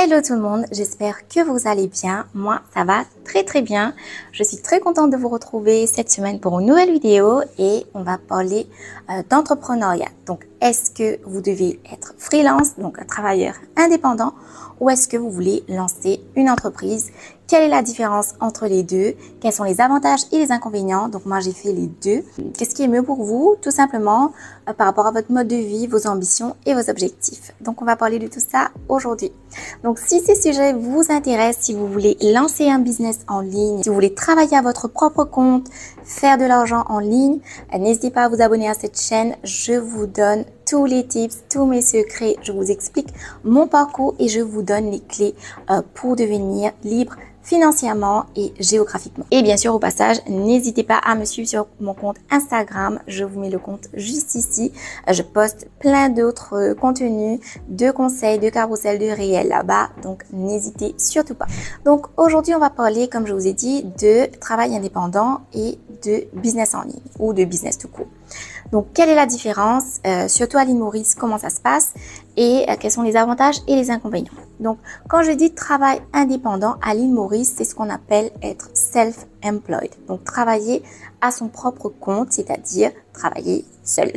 Hello tout le monde, j'espère que vous allez bien. Moi, ça va très bien. Je suis très contente de vous retrouver cette semaine pour une nouvelle vidéo et on va parler d'entrepreneuriat. Donc, est-ce que vous devez être freelance, donc un travailleur indépendant, ou est-ce que vous voulez lancer une entreprise? Quelle est la différence entre les deux? Quels sont les avantages et les inconvénients? Donc moi, j'ai fait les deux. Qu'est-ce qui est mieux pour vous? Tout simplement par rapport à votre mode de vie, vos ambitions et vos objectifs. Donc on va parler de tout ça aujourd'hui. Donc si ces sujets vous intéressent, si vous voulez lancer un business en ligne, si vous voulez travailler à votre propre compte, faire de l'argent en ligne, n'hésitez pas à vous abonner à cette chaîne. Je vous donne tous les tips, tous mes secrets. Je vous explique mon parcours et je vous donne les clés pour devenir libre financièrement et géographiquement. Et bien sûr, au passage, n'hésitez pas à me suivre sur mon compte Instagram. Je vous mets le compte juste ici. Je poste plein d'autres contenus, de conseils, de carousels, de réels là-bas. Donc, n'hésitez surtout pas. Donc, aujourd'hui, on va parler, comme je vous ai dit, de travail indépendant et de business en ligne ou de business tout court. Donc, quelle est la différence, surtout à l'île Maurice, comment ça se passe et quels sont les avantages et les inconvénients. Donc, quand je dis travail indépendant à l'île Maurice, c'est ce qu'on appelle être self-employed. Donc, travailler à son propre compte, c'est-à-dire travailler seul.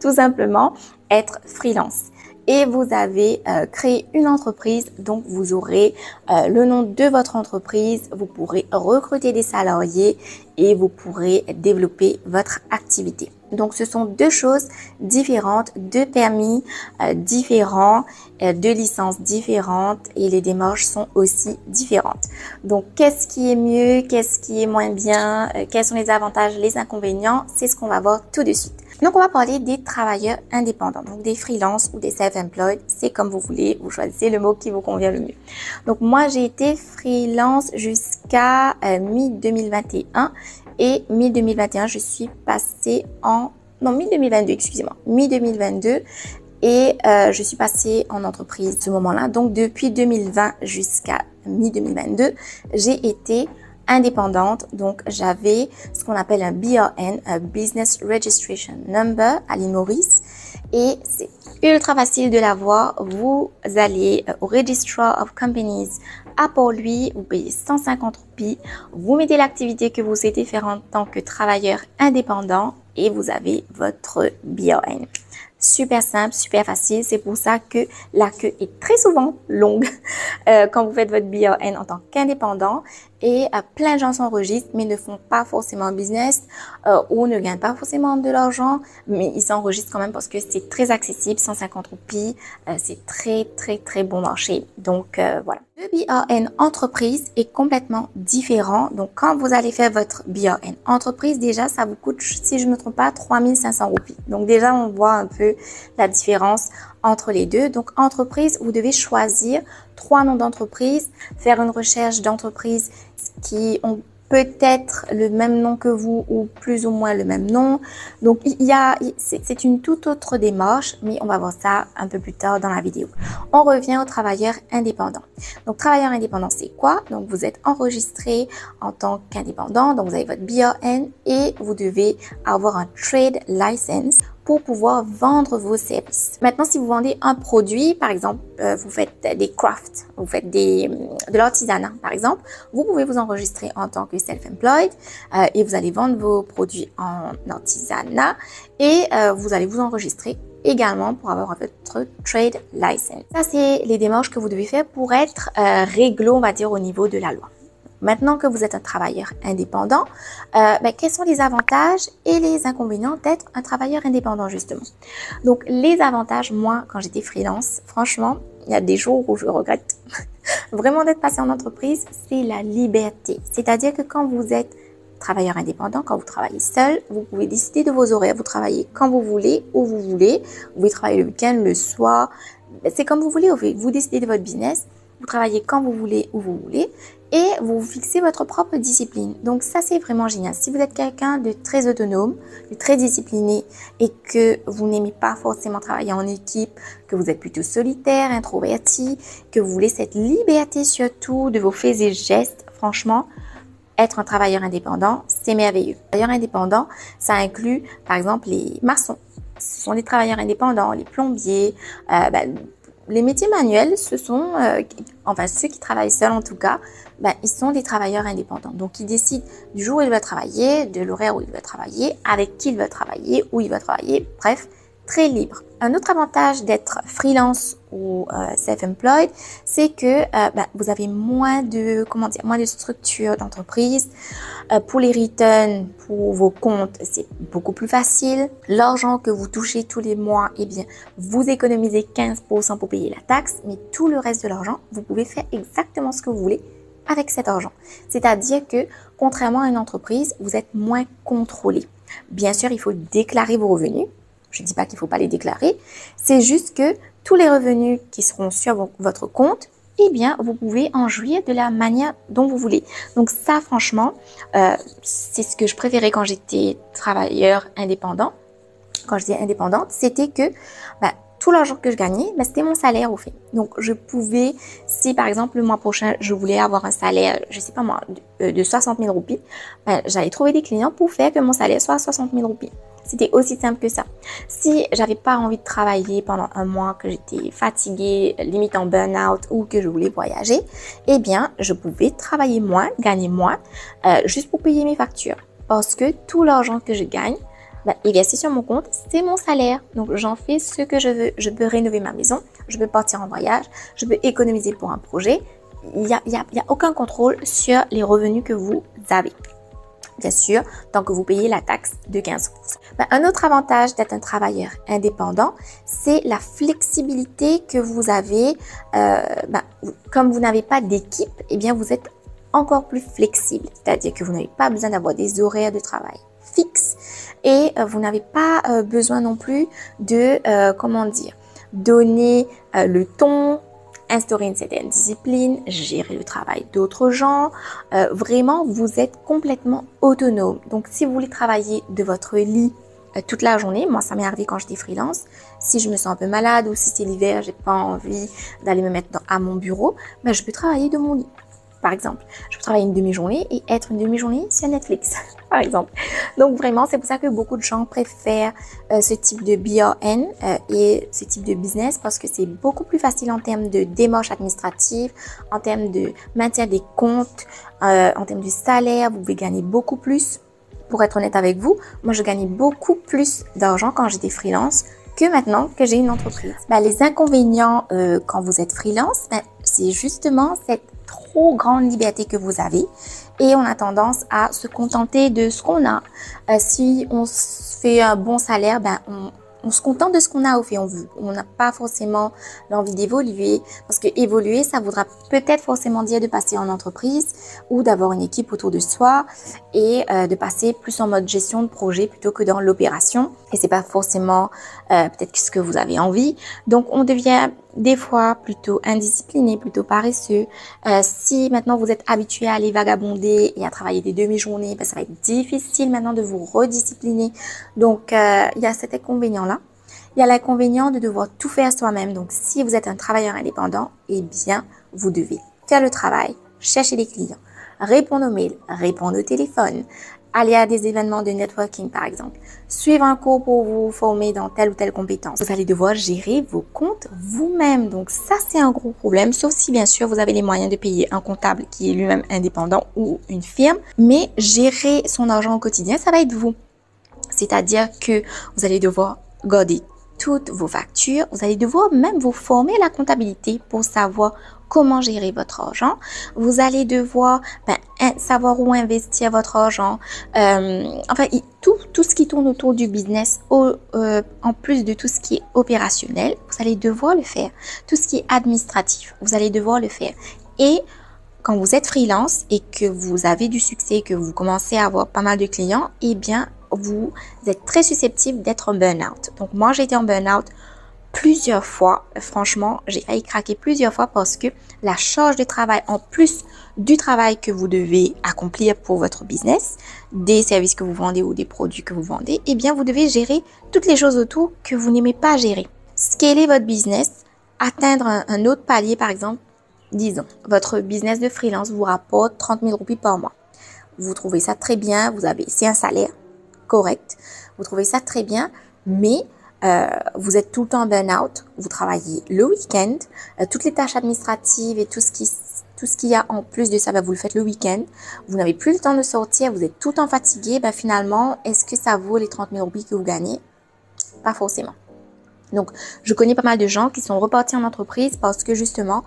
Tout simplement, être freelance. Et vous avez créé une entreprise, donc vous aurez le nom de votre entreprise, vous pourrez recruter des salariés et vous pourrez développer votre activité. Donc ce sont deux choses différentes, deux permis différents, deux licences différentes et les démarches sont aussi différentes. Donc qu'est-ce qui est mieux, qu'est-ce qui est moins bien, quels sont les avantages, les inconvénients, c'est ce qu'on va voir tout de suite. Donc, on va parler des travailleurs indépendants, donc des freelances ou des self-employed, c'est comme vous voulez, vous choisissez le mot qui vous convient le mieux. Donc, moi, j'ai été freelance jusqu'à mi-2021 et mi-2021, je suis passée mi-2022, excusez-moi, mi-2022 et je suis passée en entreprise à ce moment-là. Donc, depuis 2020 jusqu'à mi-2022, j'ai été indépendante, donc j'avais ce qu'on appelle un BRN, un Business Registration Number à l'île Maurice et c'est ultra facile de l'avoir. Vous allez au Registrar of Companies à Port-Louis, vous payez 150 roupies, vous mettez l'activité que vous souhaitez faire en tant que travailleur indépendant et vous avez votre BRN. Super simple, super facile. C'est pour ça que la queue est très souvent longue quand vous faites votre BRN en tant qu'indépendant. Et plein de gens s'enregistrent mais ne font pas forcément un business ou ne gagnent pas forcément de l'argent. Mais ils s'enregistrent quand même parce que c'est très accessible, 150 roupies. C'est très bon marché. Donc voilà. Le BRN entreprise est complètement différent. Donc quand vous allez faire votre BRN entreprise, déjà ça vous coûte, si je ne me trompe pas, 3500 roupies. Donc déjà on voit un peu la différence entre les deux. Donc entreprise, vous devez choisir 3 noms d'entreprise, faire une recherche d'entreprises qui ont peut-être le même nom que vous ou plus ou moins le même nom. Donc c'est une toute autre démarche, mais on va voir ça un peu plus tard dans la vidéo. On revient aux travailleurs indépendants. Donc travailleur indépendant, c'est quoi? Donc vous êtes enregistré en tant qu'indépendant, donc vous avez votre BRN et vous devez avoir un trade license pour pouvoir vendre vos services. Maintenant, si vous vendez un produit, par exemple, vous faites des crafts, vous faites de l'artisanat, par exemple, vous pouvez vous enregistrer en tant que self-employed et vous allez vendre vos produits en artisanat et vous allez vous enregistrer également pour avoir votre trade license. Ça, c'est les démarches que vous devez faire pour être réglo, on va dire, au niveau de la loi. Maintenant que vous êtes un travailleur indépendant, quels sont les avantages et les inconvénients d'être un travailleur indépendant justement? Donc les avantages, moi quand j'étais freelance, franchement, il y a des jours où je regrette vraiment d'être passé en entreprise, c'est la liberté. C'est-à-dire que quand vous êtes travailleur indépendant, quand vous travaillez seul, vous pouvez décider de vos horaires, vous travaillez quand vous voulez, où vous voulez, vous pouvez travailler le week-end, le soir, c'est comme vous voulez, vous décidez de votre business, vous travaillez quand vous voulez, où vous voulez et vous fixez votre propre discipline. Donc ça, c'est vraiment génial. Si vous êtes quelqu'un de très autonome, de très discipliné et que vous n'aimez pas forcément travailler en équipe, que vous êtes plutôt solitaire, introverti, que vous voulez cette liberté surtout de vos faits et gestes, franchement, être un travailleur indépendant, c'est merveilleux. Travailleur indépendant, ça inclut par exemple les maçons. Ce sont des travailleurs indépendants, les plombiers, les métiers manuels, ce sont, enfin ceux qui travaillent seuls en tout cas, ils sont des travailleurs indépendants. Donc, ils décident du jour où ils veulent travailler, de l'horaire où ils veulent travailler, avec qui ils veulent travailler, où ils veulent travailler, bref, très libre. Un autre avantage d'être freelance ou self-employed, c'est que vous avez moins de, moins de structure d'entreprise. Pour les returns, pour vos comptes, c'est beaucoup plus facile. L'argent que vous touchez tous les mois, eh bien, vous économisez 15% pour payer la taxe, mais tout le reste de l'argent, vous pouvez faire exactement ce que vous voulez avec cet argent. C'est-à-dire que, contrairement à une entreprise, vous êtes moins contrôlé. Bien sûr, il faut déclarer vos revenus. Je ne dis pas qu'il ne faut pas les déclarer. C'est juste que tous les revenus qui seront sur votre compte, eh bien, vous pouvez en jouir de la manière dont vous voulez. Donc ça, franchement, c'est ce que je préférais quand j'étais travailleur indépendant. Quand j'étais indépendante, c'était que tout l'argent que je gagnais, c'était mon salaire au fait. Donc, je pouvais, si par exemple le mois prochain, je voulais avoir un salaire, je sais pas moi, de 60 000 roupies, j'allais trouver des clients pour faire que mon salaire soit 60 000 roupies. C'était aussi simple que ça. Si j'avais pas envie de travailler pendant un mois, que j'étais fatiguée, limite en burn-out ou que je voulais voyager, eh bien, je pouvais travailler moins, gagner moins, juste pour payer mes factures. Parce que tout l'argent que je gagne, investir sur mon compte, c'est mon salaire. Donc, j'en fais ce que je veux. Je peux rénover ma maison, je peux partir en voyage, je peux économiser pour un projet. Il y a aucun contrôle sur les revenus que vous avez. Bien sûr, tant que vous payez la taxe de 15%. Un autre avantage d'être un travailleur indépendant, c'est la flexibilité que vous avez. Comme vous n'avez pas d'équipe, eh bien, vous êtes encore plus flexible. C'est-à-dire que vous n'avez pas besoin d'avoir des horaires de travail fixes et vous n'avez pas besoin non plus de, donner le ton, instaurer une certaine discipline, gérer le travail d'autres gens. Vraiment, vous êtes complètement autonome. Donc, si vous voulez travailler de votre lit toute la journée, moi, ça m'est arrivé quand j'étais freelance. Si je me sens un peu malade ou si c'est l'hiver, j'ai pas envie d'aller me mettre à mon bureau, je peux travailler de mon lit. Par exemple, je peux travailler une demi-journée et être une demi-journée sur Netflix, par exemple. Donc vraiment, c'est pour ça que beaucoup de gens préfèrent ce type de BRN et ce type de business parce que c'est beaucoup plus facile en termes de démarches administratives, en termes de maintien des comptes, en termes de salaire, vous pouvez gagner beaucoup plus. Pour être honnête avec vous, moi je gagnais beaucoup plus d'argent quand j'étais freelance que maintenant que j'ai une entreprise. Les inconvénients quand vous êtes freelance, c'est justement cette trop grande liberté que vous avez et on a tendance à se contenter de ce qu'on a. Si on fait un bon salaire, on se contente de ce qu'on a au fait. On n'a pas forcément l'envie d'évoluer parce que évoluer, ça voudra peut-être forcément dire de passer en entreprise ou d'avoir une équipe autour de soi et de passer plus en mode gestion de projet plutôt que dans l'opération. Et c'est pas forcément peut-être ce que vous avez envie. Donc, on devient des fois plutôt indiscipliné, plutôt paresseux. Si maintenant vous êtes habitué à aller vagabonder et à travailler des demi-journées, ça va être difficile maintenant de vous rediscipliner. Donc, il y a cet inconvénient-là. Il y a l'inconvénient de devoir tout faire soi-même. Donc, si vous êtes un travailleur indépendant, eh bien, vous devez faire le travail, chercher les clients, répondre aux mails, répondre au téléphone, aller à des événements de networking par exemple, suivre un cours pour vous former dans telle ou telle compétence. Vous allez devoir gérer vos comptes vous-même. Donc ça, c'est un gros problème, sauf si bien sûr vous avez les moyens de payer un comptable qui est lui-même indépendant ou une firme. Mais gérer son argent au quotidien, ça va être vous. C'est-à-dire que vous allez devoir garder toutes vos factures. Vous allez devoir même vous former à la comptabilité pour savoir comment gérer votre argent. Vous allez devoir savoir où investir votre argent. Tout ce qui tourne autour du business, en plus de tout ce qui est opérationnel, vous allez devoir le faire. Tout ce qui est administratif, vous allez devoir le faire. Et quand vous êtes freelance et que vous avez du succès, que vous commencez à avoir pas mal de clients, eh bien, vous êtes très susceptible d'être en burn-out. Donc, moi, j'ai été en burn-out plusieurs fois. Franchement, j'ai failli craquer plusieurs fois parce que la charge de travail, en plus du travail que vous devez accomplir pour votre business, des services que vous vendez ou des produits que vous vendez, eh bien, vous devez gérer toutes les choses autour que vous n'aimez pas gérer. Scaler votre business, atteindre un autre palier, par exemple, disons, votre business de freelance vous rapporte 30 000 roupies par mois. Vous trouvez ça très bien, c'est un salaire correct, vous trouvez ça très bien, mais vous êtes tout le temps en burn-out, vous travaillez le week-end, toutes les tâches administratives et tout ce qu'il y a en plus de ça, vous le faites le week-end, vous n'avez plus le temps de sortir, vous êtes tout le temps fatigué, finalement, est-ce que ça vaut les 30 000 roupies que vous gagnez? Pas forcément. Donc, je connais pas mal de gens qui sont repartis en entreprise parce que justement,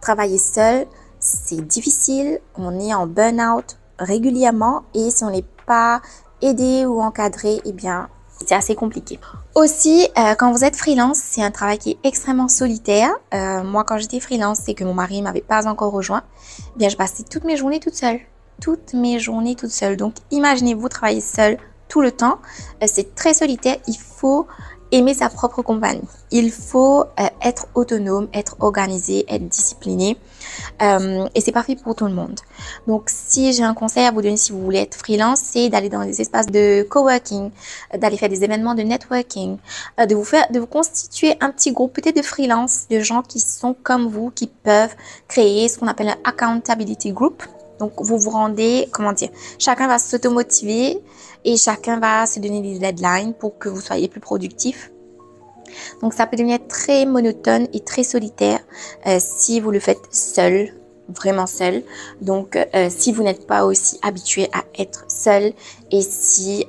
travailler seul, c'est difficile, on est en burn-out régulièrement et si on n'est pas aidé ou encadré, c'est assez compliqué. Aussi, quand vous êtes freelance, c'est un travail qui est extrêmement solitaire. Moi, quand j'étais freelance et que mon mari m'avait pas encore rejoint, je passais toutes mes journées toute seule. Toutes mes journées toute seule. Donc, imaginez-vous travailler seul tout le temps. C'est très solitaire. Il faut aimer sa propre compagnie. Il faut être autonome, être organisé, être discipliné. Et c'est parfait pour tout le monde. Donc, si j'ai un conseil à vous donner si vous voulez être freelance, c'est d'aller dans des espaces de coworking, d'aller faire des événements de networking, de vous constituer un petit groupe peut-être de freelance, de gens qui sont comme vous, qui peuvent créer ce qu'on appelle un accountability group. Donc, vous vous rendez, chacun va s'automotiver et chacun va se donner des deadlines pour que vous soyez plus productif. Donc, ça peut devenir très monotone et très solitaire si vous le faites seul, vraiment seul. Donc, si vous n'êtes pas aussi habitué à être seul et si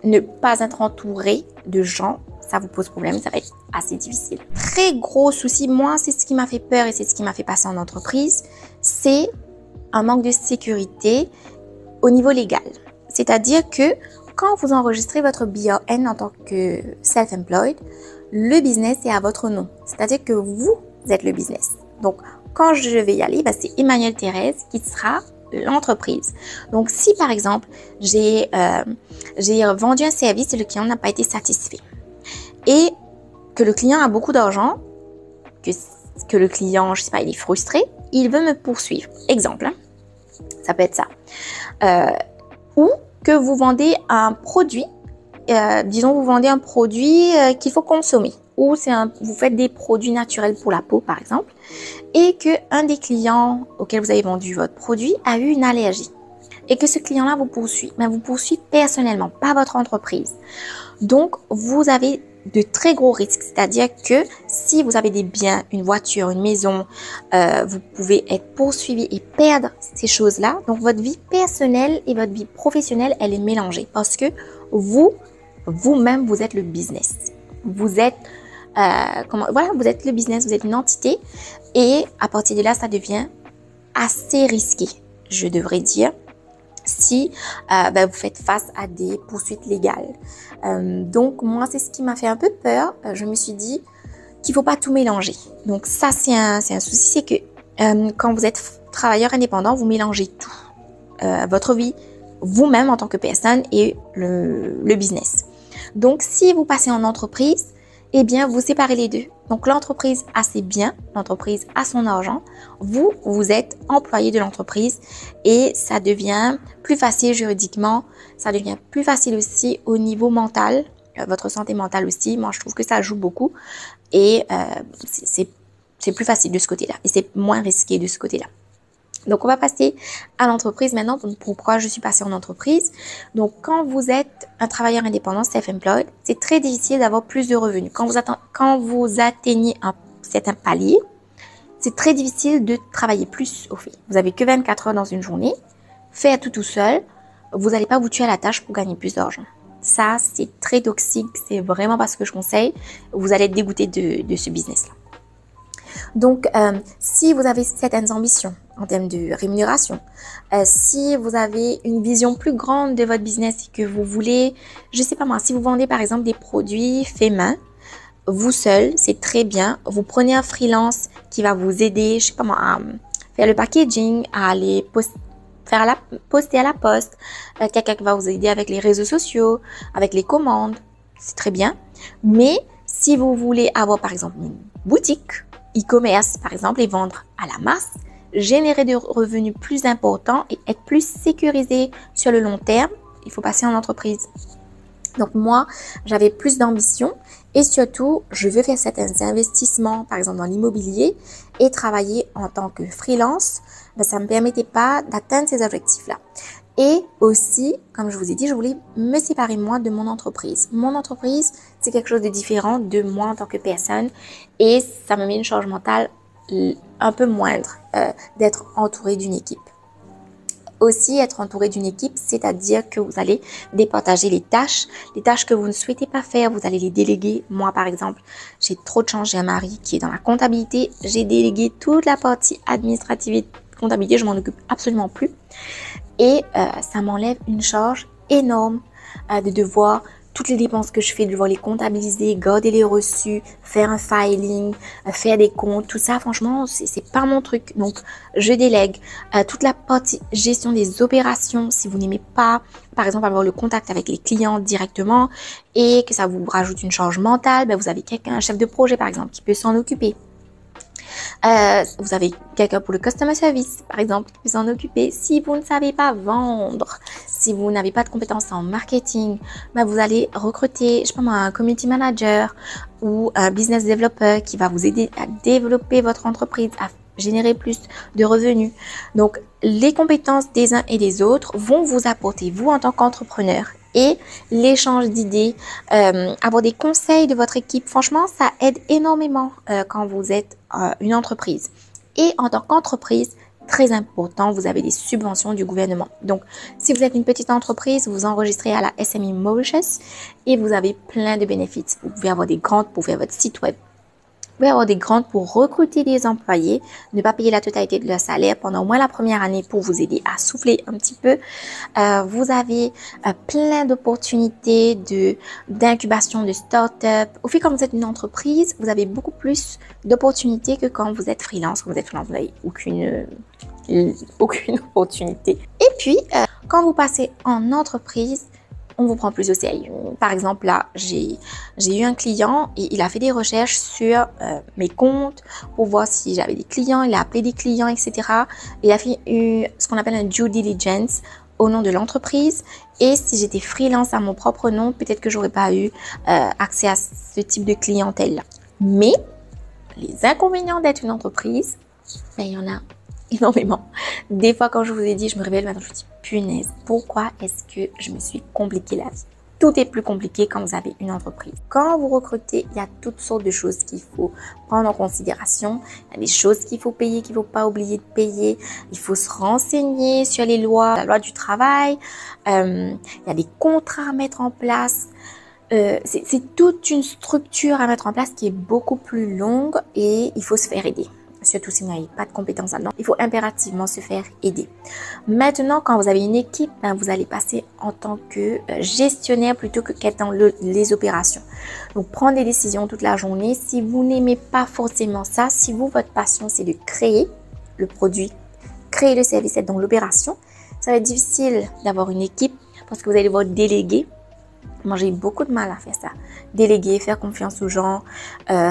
ne pas être entouré de gens, ça vous pose problème, ça va être assez difficile. Très gros souci, moi, c'est ce qui m'a fait peur et c'est ce qui m'a fait passer en entreprise, c'est un manque de sécurité au niveau légal. C'est-à-dire que quand vous enregistrez votre BRN en tant que self-employed, le business est à votre nom. C'est-à-dire que vous êtes le business. Donc, quand je vais y aller, c'est Emmanuelle Thérèse qui sera l'entreprise. Donc, si par exemple, j'ai vendu un service et le client n'a pas été satisfait et que le client a beaucoup d'argent, que le client, je sais pas, il est frustré, il veut me poursuivre. Exemple, ça peut être ça. Ou que vous vendez un produit, disons vous vendez un produit qu'il faut consommer. Ou vous faites des produits naturels pour la peau par exemple. Et qu'un des clients auquel vous avez vendu votre produit a eu une allergie. Et que ce client-là vous poursuit. Mais vous poursuit personnellement, pas votre entreprise. Donc, vous avez de très gros risques. C'est-à-dire que si vous avez des biens, une voiture, une maison, vous pouvez être poursuivi et perdre ces choses-là. Donc, votre vie personnelle et votre vie professionnelle, elle est mélangée. Parce que vous-même, vous êtes le business. Vous êtes, vous êtes le business, vous êtes une entité. Et à partir de là, ça devient assez risqué, je devrais dire, si vous faites face à des poursuites légales. Donc, moi, c'est ce qui m'a fait un peu peur. Je me suis dit qu'il ne faut pas tout mélanger. Donc, ça, c'est un souci. C'est que quand vous êtes travailleur indépendant, vous mélangez tout. Votre vie, vous-même en tant que personne et le business. Donc, si vous passez en entreprise, vous séparez les deux. Donc, l'entreprise a ses biens, l'entreprise a son argent. Vous êtes employé de l'entreprise et ça devient plus facile juridiquement. Ça devient plus facile aussi au niveau mental, votre santé mentale aussi. Moi, je trouve que ça joue beaucoup et c'est plus facile de ce côté-là et c'est moins risqué de ce côté-là. Donc, on va passer à l'entreprise maintenant. Pourquoi je suis passée en entreprise? Donc, quand vous êtes un travailleur indépendant, self-employed, c'est très difficile d'avoir plus de revenus. Quand vous atteignez un certain palier, c'est très difficile de travailler plus au fait. Vous n'avez que 24 heures dans une journée, fait tout seul. Vous n'allez pas vous tuer à la tâche pour gagner plus d'argent. Ça, c'est très toxique. C'est vraiment pas ce que je conseille. Vous allez être dégoûté de ce business-là. Donc, si vous avez certaines ambitions en termes de rémunération, si vous avez une vision plus grande de votre business et que vous voulez, je sais pas moi, si vous vendez par exemple des produits faits main, vous seul, c'est très bien. Vous prenez un freelance qui va vous aider, je sais pas moi, à faire le packaging, à aller poster à la poste, quelqu'un qui va vous aider avec les réseaux sociaux, avec les commandes, c'est très bien. Mais si vous voulez avoir par exemple une boutique, e-commerce par exemple et vendre à la masse, générer des revenus plus importants et être plus sécurisé sur le long terme, il faut passer en entreprise. Donc moi, j'avais plus d'ambition et surtout, je veux faire certains investissements, par exemple dans l'immobilier et travailler en tant que freelance. Ça ne me permettait pas d'atteindre ces objectifs-là. Et aussi, comme je vous ai dit, je voulais me séparer moi de mon entreprise. Mon entreprise, c'est quelque chose de différent de moi en tant que personne et ça me met une charge mentale un peu moindre d'être entourée d'une équipe. Aussi, être entouré d'une équipe, c'est-à-dire que vous allez départager les tâches que vous ne souhaitez pas faire, vous allez les déléguer. Moi, par exemple, j'ai trop de chance, j'ai un mari qui est dans la comptabilité, j'ai délégué toute la partie administrative et comptabilité, je m'en occupe absolument plus. Et ça m'enlève une charge énorme de devoir toutes les dépenses que je fais, de devoir les comptabiliser, garder les reçus, faire un filing, faire des comptes, tout ça, franchement, c'est pas mon truc. Donc, je délègue toute la partie gestion des opérations. Si vous n'aimez pas, par exemple, avoir le contact avec les clients directement et que ça vous rajoute une charge mentale, ben, vous avez quelqu'un, un chef de projet, par exemple, qui peut s'en occuper. Vous avez quelqu'un pour le customer service, par exemple, qui peut s'en occuper. Si vous ne savez pas vendre, si vous n'avez pas de compétences en marketing, bah vous allez recruter, je sais pas moi, un community manager ou un business developer qui va vous aider à développer votre entreprise, à générer plus de revenus. Donc, les compétences des uns et des autres vont vous apporter, vous en tant qu'entrepreneur, et l'échange d'idées, avoir des conseils de votre équipe. Franchement, ça aide énormément quand vous êtes une entreprise. Et en tant qu'entreprise, très important, vous avez des subventions du gouvernement. Donc, si vous êtes une petite entreprise, vous enregistrez à la SME Mauritius et vous avez plein de bénéfices. Vous pouvez avoir des grants pour faire votre site web. Vous pouvez avoir des grants pour recruter des employés, ne pas payer la totalité de leur salaire pendant au moins la première année pour vous aider à souffler un petit peu. Vous avez plein d'opportunités d'incubation, de start-up. Au fait, quand vous êtes une entreprise, vous avez beaucoup plus d'opportunités que quand vous êtes freelance. Quand vous êtes freelance, vous n'avez aucune opportunité. Et puis, quand vous passez en entreprise, on vous prend plus au sérieux. Par exemple, là, j'ai eu un client et il a fait des recherches sur mes comptes pour voir si j'avais des clients. Il a appelé des clients, etc. Il a fait ce qu'on appelle un due diligence au nom de l'entreprise. Et si j'étais freelance à mon propre nom, peut-être que j'aurais pas eu accès à ce type de clientèle. Mais les inconvénients d'être une entreprise, ben, il y en a énormément. Des fois, quand je vous ai dit, je me réveille le matin, je me dis, punaise, pourquoi est-ce que je me suis compliqué la vie? Tout est plus compliqué quand vous avez une entreprise. Quand vous recrutez, il y a toutes sortes de choses qu'il faut prendre en considération. Il y a des choses qu'il faut payer, qu'il ne faut pas oublier de payer. Il faut se renseigner sur les lois, la loi du travail. Il y a des contrats à mettre en place. C'est toute une structure à mettre en place qui est beaucoup plus longue et il faut se faire aider. Surtout si vous n'avez pas de compétences là-dedans, il faut impérativement se faire aider. Maintenant, quand vous avez une équipe, ben, vous allez passer en tant que gestionnaire plutôt que qu'être dans les opérations. Donc, prendre des décisions toute la journée. Si vous n'aimez pas forcément ça, si vous, votre passion, c'est de créer le produit, créer le service, être dans l'opération, ça va être difficile d'avoir une équipe parce que vous allez devoir déléguer. Moi, j'ai eu beaucoup de mal à faire ça. Déléguer, faire confiance aux gens,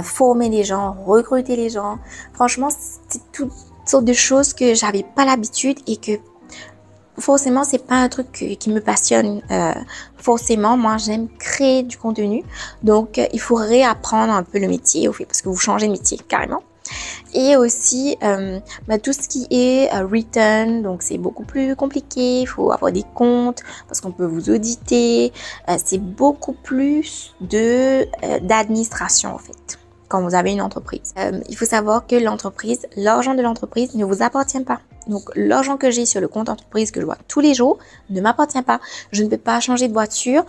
former les gens, recruter les gens. Franchement, c'est toutes sortes de choses que j'avais pas l'habitude et que forcément, c'est pas un truc qui me passionne. Forcément, moi, j'aime créer du contenu. Donc, il faut réapprendre un peu le métier, au fait, parce que vous changez de métier carrément. Et aussi tout ce qui est return, donc c'est beaucoup plus compliqué, il faut avoir des comptes parce qu'on peut vous auditer, c'est beaucoup plus d'administration en fait quand vous avez une entreprise. Il faut savoir que l'argent de l'entreprise ne vous appartient pas. Donc, l'argent que j'ai sur le compte entreprise que je vois tous les jours ne m'appartient pas. Je ne peux pas changer de voiture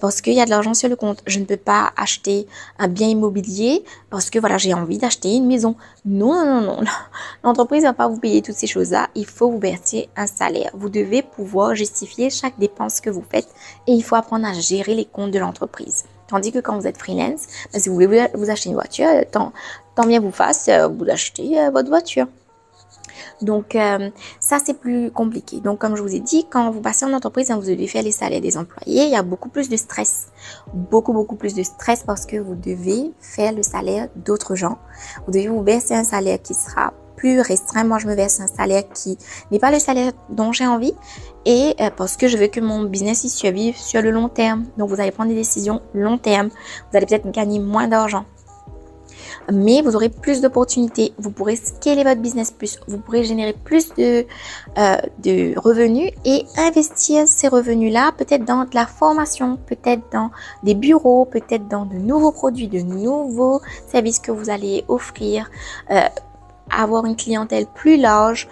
parce qu'il y a de l'argent sur le compte. Je ne peux pas acheter un bien immobilier parce que voilà, j'ai envie d'acheter une maison. Non. L'entreprise ne va pas vous payer toutes ces choses-là. Il faut vous verser un salaire. Vous devez pouvoir justifier chaque dépense que vous faites et il faut apprendre à gérer les comptes de l'entreprise. Tandis que quand vous êtes freelance, si vous voulez vous acheter une voiture, tant bien vous fasse, vous achetez votre voiture. Donc, ça, c'est plus compliqué. Donc, comme je vous ai dit, quand vous passez en entreprise, vous devez faire les salaires des employés. Il y a beaucoup plus de stress. Beaucoup plus de stress parce que vous devez faire le salaire d'autres gens. Vous devez vous verser un salaire qui sera plus restreint. Moi, je me verse un salaire qui n'est pas le salaire dont j'ai envie. Et parce que je veux que mon business y survive sur le long terme. Donc, vous allez prendre des décisions long terme. Vous allez peut-être gagner moins d'argent. mais vous aurez plus d'opportunités. Vous pourrez scaler votre business plus, vous pourrez générer plus de revenus et investir ces revenus-là peut-être dans de la formation, peut-être dans des bureaux, peut-être dans de nouveaux produits, de nouveaux services que vous allez offrir, avoir une clientèle plus large,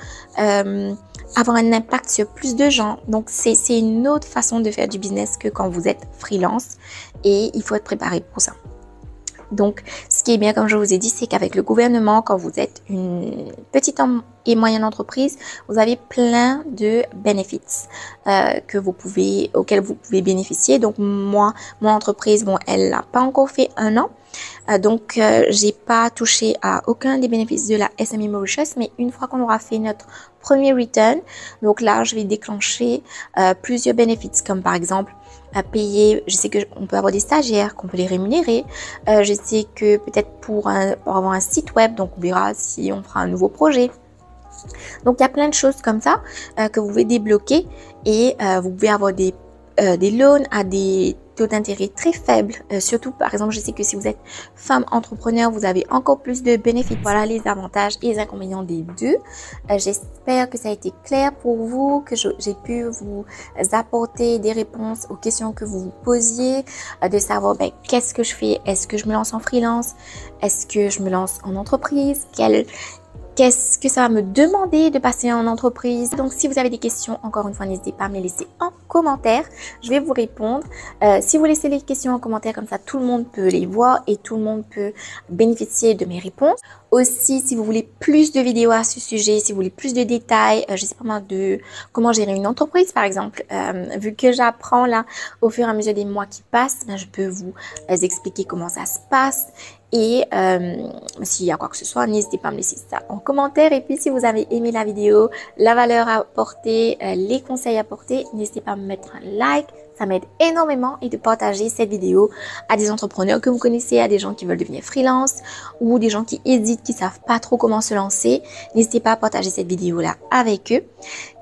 avoir un impact sur plus de gens. Donc, c'est une autre façon de faire du business que quand vous êtes freelance et il faut être préparé pour ça. Donc, ce qui est bien, comme je vous ai dit, c'est qu'avec le gouvernement, quand vous êtes une petite et moyenne entreprise, vous avez plein de bénéfices auxquels vous pouvez bénéficier. Donc, moi, mon entreprise, bon, elle n'a pas encore fait 1 an. Donc, j'ai pas touché à aucun des bénéfices de la SME Mauritius, mais une fois qu'on aura fait notre premier return, donc là, je vais déclencher plusieurs bénéfices, comme par exemple à payer. Je sais qu'on peut avoir des stagiaires, qu'on peut les rémunérer. Je sais que peut-être pour avoir un site web, donc on verra si on fera un nouveau projet. Donc, il y a plein de choses comme ça que vous pouvez débloquer et vous pouvez avoir des loans à des taux d'intérêt très faibles. Surtout, par exemple, je sais que si vous êtes femme entrepreneur, vous avez encore plus de bénéfices. Voilà les avantages et les inconvénients des deux. J'espère que ça a été clair pour vous, que j'ai pu vous apporter des réponses aux questions que vous vous posiez, de savoir qu'est-ce que je fais, est-ce que je me lance en freelance, est-ce que je me lance en entreprise, qu'est-ce que ça va me demander de passer en entreprise. Donc, si vous avez des questions, encore une fois, n'hésitez pas à me les laisser en commentaire. Je vais vous répondre. Si vous laissez les questions en commentaire, comme ça, tout le monde peut les voir et tout le monde peut bénéficier de mes réponses. Aussi, si vous voulez plus de vidéos à ce sujet, si vous voulez plus de détails, je sais pas moi, de comment gérer une entreprise, par exemple, vu que j'apprends là au fur et à mesure des mois qui passent, je peux vous expliquer comment ça se passe. Et s'il y a quoi que ce soit, n'hésitez pas à me laisser ça en commentaire. Et puis, si vous avez aimé la vidéo, la valeur apportée, les conseils apportés, n'hésitez pas à me mettre un like. Ça m'aide énormément et de partager cette vidéo à des entrepreneurs que vous connaissez, à des gens qui veulent devenir freelance ou des gens qui hésitent, qui savent pas trop comment se lancer. N'hésitez pas à partager cette vidéo-là avec eux.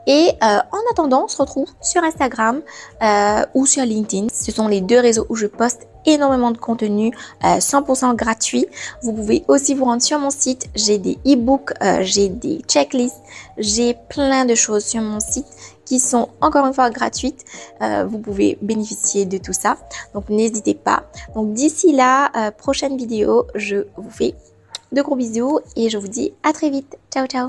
Et en attendant, on se retrouve sur Instagram ou sur LinkedIn. Ce sont les 2 réseaux où je poste énormément de contenu 100% gratuit. Vous pouvez aussi vous rendre sur mon site. J'ai des e-books, j'ai des checklists, j'ai plein de choses sur mon site qui sont encore une fois gratuites. Vous pouvez bénéficier de tout ça. Donc, n'hésitez pas. Donc, d'ici là, prochaine vidéo, je vous fais de gros bisous et je vous dis à très vite. Ciao, ciao.